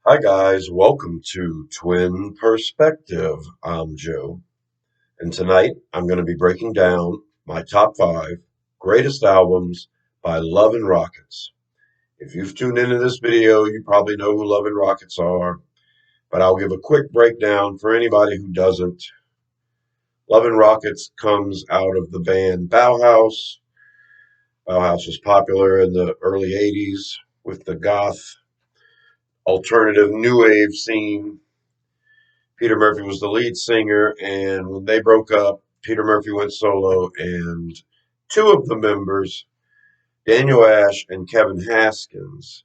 Hi guys, welcome to Twin Perspective. I'm Joe, and tonight I'm going to be breaking down my top five greatest albums by Love and Rockets. If you've tuned into this video, you probably know who Love and Rockets are, but I'll give a quick breakdown for anybody who doesn't. Love and Rockets comes out of the band Bauhaus. Bauhaus was popular in the early 80s with the goth alternative new wave scene. Peter Murphy was the lead singer, and when they broke up, Peter Murphy went solo, and two of the members, Daniel Ash and Kevin Haskins,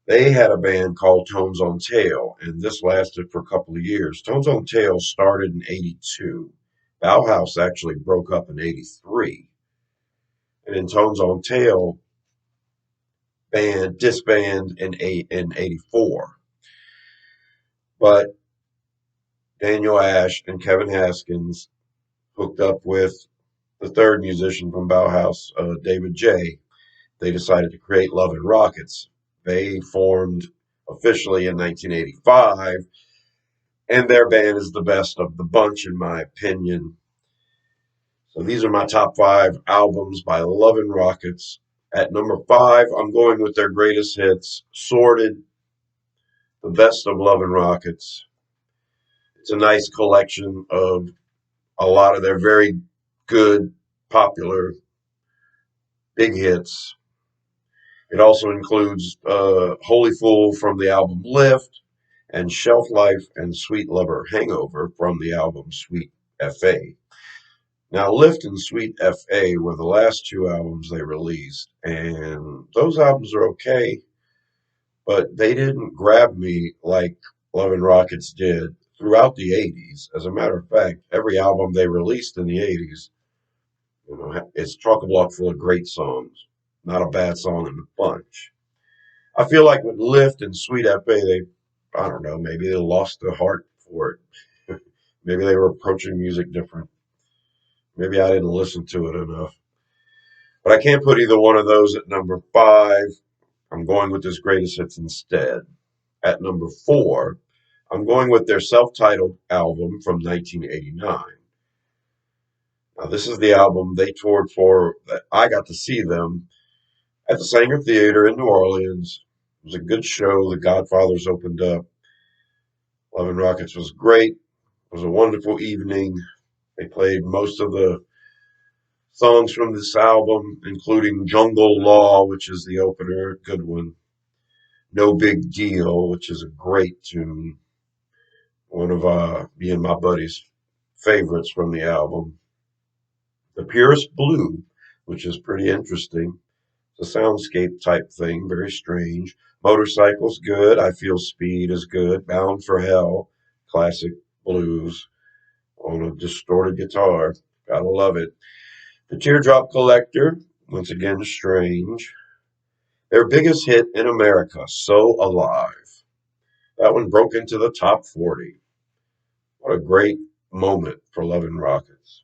they had a band called Tones on Tail, and this lasted for a couple of years. Tones on Tail started in 82. Bauhaus actually broke up in 83. And in Tones on Tail, band disbanded in 84. But Daniel Ash and Kevin Haskins hooked up with the third musician from Bauhaus, David J. They decided to create Love and Rockets. They formed officially in 1985, and their band is the best of the bunch, in my opinion. So these are my top five albums by Love and Rockets. At number five, I'm going with their greatest hits, Sorted, the best of Love and Rockets. It's a nice collection of a lot of their very good, popular, big hits. It also includes Holy Fool from the album Lift, and Shelf Life and Sweet Lover Hangover from the album Sweet F.A. Now, Lift and Sweet F.A. were the last two albums they released, and those albums are okay, but they didn't grab me like Love and Rockets did throughout the 80s. As a matter of fact, every album they released in the 80s, it's chock-a-block full of great songs. Not a bad song in the bunch. I feel like with Lift and Sweet FA, I don't know, maybe they lost the heart for it. Maybe they were approaching music different. Maybe I didn't listen to it enough. But I can't put either one of those at number five. I'm going with this greatest hits instead. At number four, I'm going with their self-titled album from 1989. Now, this is the album they toured for. I got to see them at the Sanger Theater in New Orleans. It was a good show. The Godfathers opened up. Love and Rockets was great. It was a wonderful evening. They played most of the songs from this album, including Jungle Law, which is the opener, good one. No Big Deal, which is a great tune. One of me and my buddies' favorites from the album. The Purest Blue, which is pretty interesting. It's a soundscape type thing, very strange. Motorcycle's good. I Feel Speed is good. Bound for Hell, classic blues on a distorted guitar. Gotta love it. The Teardrop Collector, once again, strange. Their biggest hit in America, So Alive. That one broke into the top 40. What a great moment for Love and Rockets.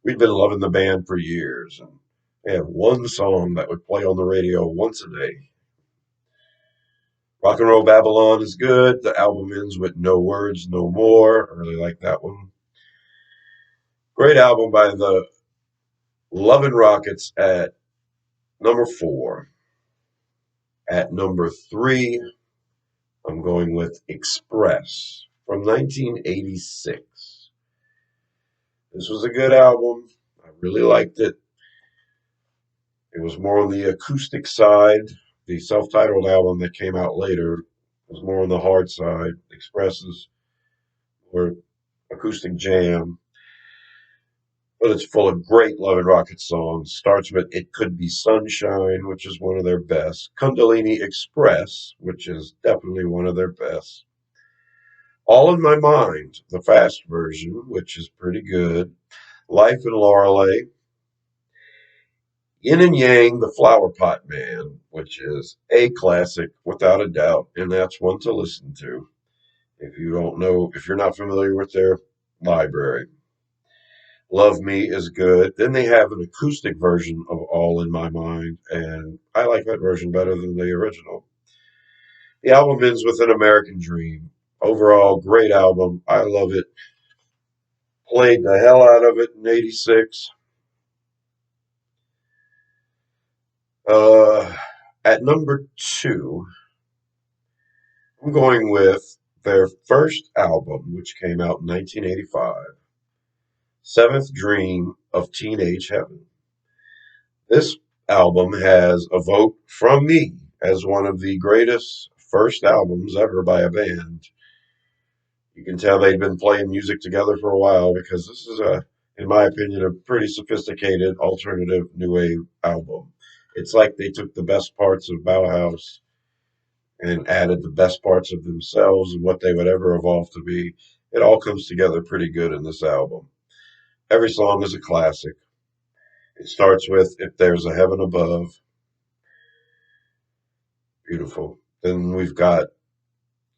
We'd been loving the band for years, and they had one song that would play on the radio once a day. Rock and Roll Babylon is good. The album ends with No Words, No More. I really like that one. Great album by the Love and Rockets at number four. At number three, I'm going with Express from 1986. This was a good album. I really liked it. It was more on the acoustic side. The self-titled album that came out later was more on the hard side. Expresses or acoustic jam. But it's full of great Love and Rockets songs. Starts with It Could Be Sunshine, which is one of their best. Kundalini Express, which is definitely one of their best. All in My Mind, the fast version, which is pretty good. Life in Lorelei. Yin and Yang, the Flower Pot Man, which is a classic without a doubt, and that's one to listen to if you don't know, if you're not familiar with their library. Love Me is good. Then they have an acoustic version of All in My Mind, and I like that version better than the original. The album ends with An American Dream. Overall, great album. I love it. Played the hell out of it in '86. Uh, at number two, I'm going with their first album, which came out in 1985, Seventh Dream of Teenage Heaven. This album has a vote from me as one of the greatest first albums ever by a band. You can tell they've been playing music together for a while because this is in my opinion, a pretty sophisticated alternative new wave album. It's like they took the best parts of Bauhaus and added the best parts of themselves and what they would ever evolve to be. It all comes together pretty good in this album. Every song is a classic. It starts with If There's a Heaven Above. Beautiful. Then we've got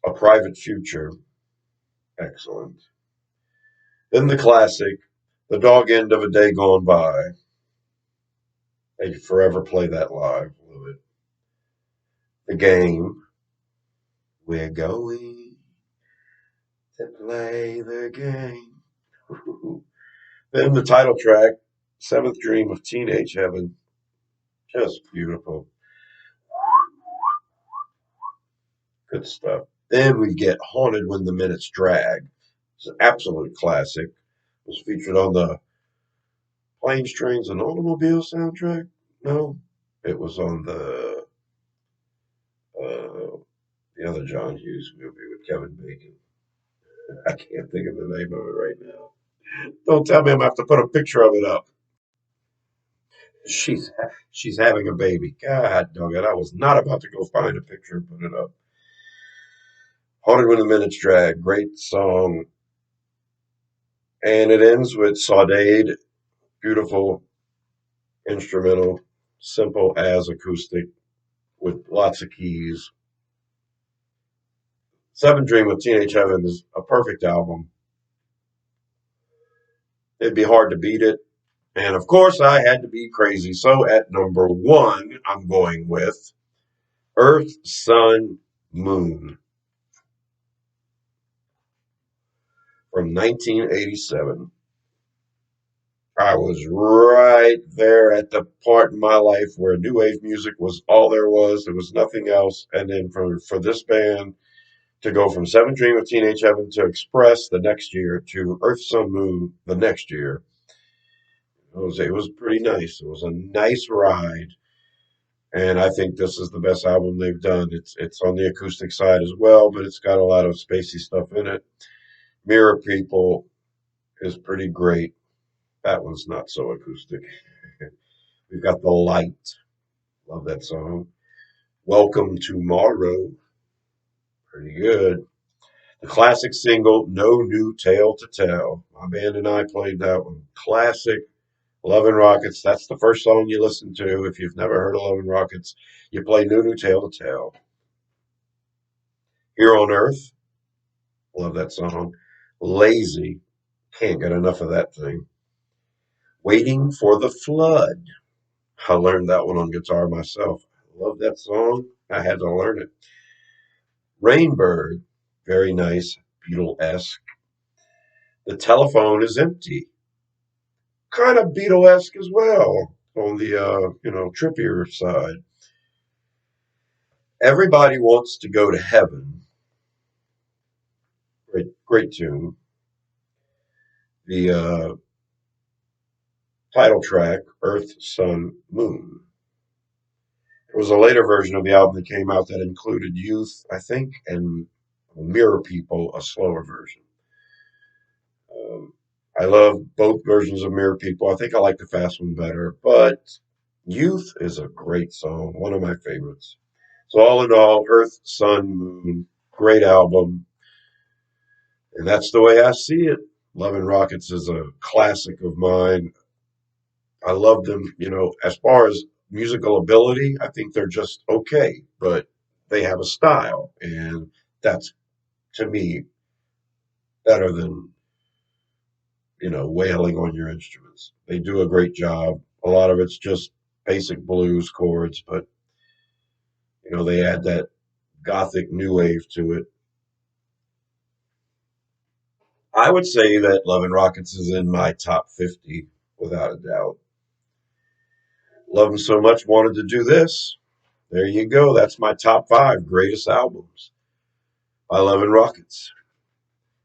A Private Future. Excellent. Then the classic, The Dog End of a Day Gone By. They forever play that live. Love it. The Game. We're going to play the game. Then the title track, Seventh Dream of Teenage Heaven. Just beautiful. Good stuff. Then we get Haunted When the Minutes Drag. It's an absolute classic. It was featured on the Planes, Trains, and Automobiles soundtrack. No, it was on the other John Hughes movie with Kevin Bacon. I can't think of the name of it right now. Don't tell me I'm going to have to put a picture of it up. She's she's having a baby. God dog it. I was not about to go find a picture and put it up. Haunted When the Minutes Drag. Great song. And it ends with Saudade. Beautiful instrumental. Simple as acoustic with lots of keys. Seven Dream of Teenage Heaven is a perfect album. It'd be hard to beat it. And of course, I had to be crazy. So at number one, I'm going with Earth, Sun, Moon from 1987. I was right there at the part in my life where new wave music was all there was. There was nothing else. And then for this band to go from Seven Dream of Teenage Heaven to Express the next year to Earth, Sun, Moon the next year, it was pretty nice. It was a nice ride. And I think this is the best album they've done. It's on the acoustic side as well, but it's got a lot of spacey stuff in it. Mirror People is pretty great. That one's not so acoustic. We've got The Light. Love that song. Welcome Tomorrow. Pretty good. The classic single, No New Tale to Tell. My band and I played that one. Classic. Love and Rockets. That's the first song you listen to. If you've never heard of Love and Rockets, you play No New Tale to Tell. Here on Earth. Love that song. Lazy. Can't get enough of that thing. Waiting for the Flood. I learned that one on guitar myself. I love that song. I had to learn it. Rainbird. Very nice. Beatle-esque. The Telephone is Empty. Kind of Beatle-esque as well on the trippier side. Everybody Wants to Go to Heaven. Great tune. The title track, Earth, Sun, Moon. There was a later version of the album that came out that included Youth, I think, and Mirror People, a slower version. I love both versions of Mirror People. I think I like the fast one better, but Youth is a great song, one of my favorites. So all in all, Earth, Sun, Moon, great album. And that's the way I see it. Love and Rockets is a classic of mine. I love them, as far as musical ability, I think they're just okay, but they have a style, and that's to me better than, wailing on your instruments. They do a great job. A lot of it's just basic blues chords, but they add that gothic new wave to it. I would say that Love and Rockets is in my top 50, without a doubt. Love them so much, wanted to do this. There you go. That's my top 5 greatest albums by Love and Rockets.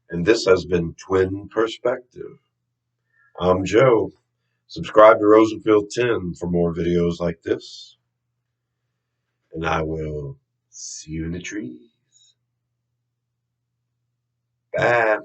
And this has been Twin Perspective. I'm Joe. Subscribe to Rosenfield 10 for more videos like this. And I will see you in the trees. Bye.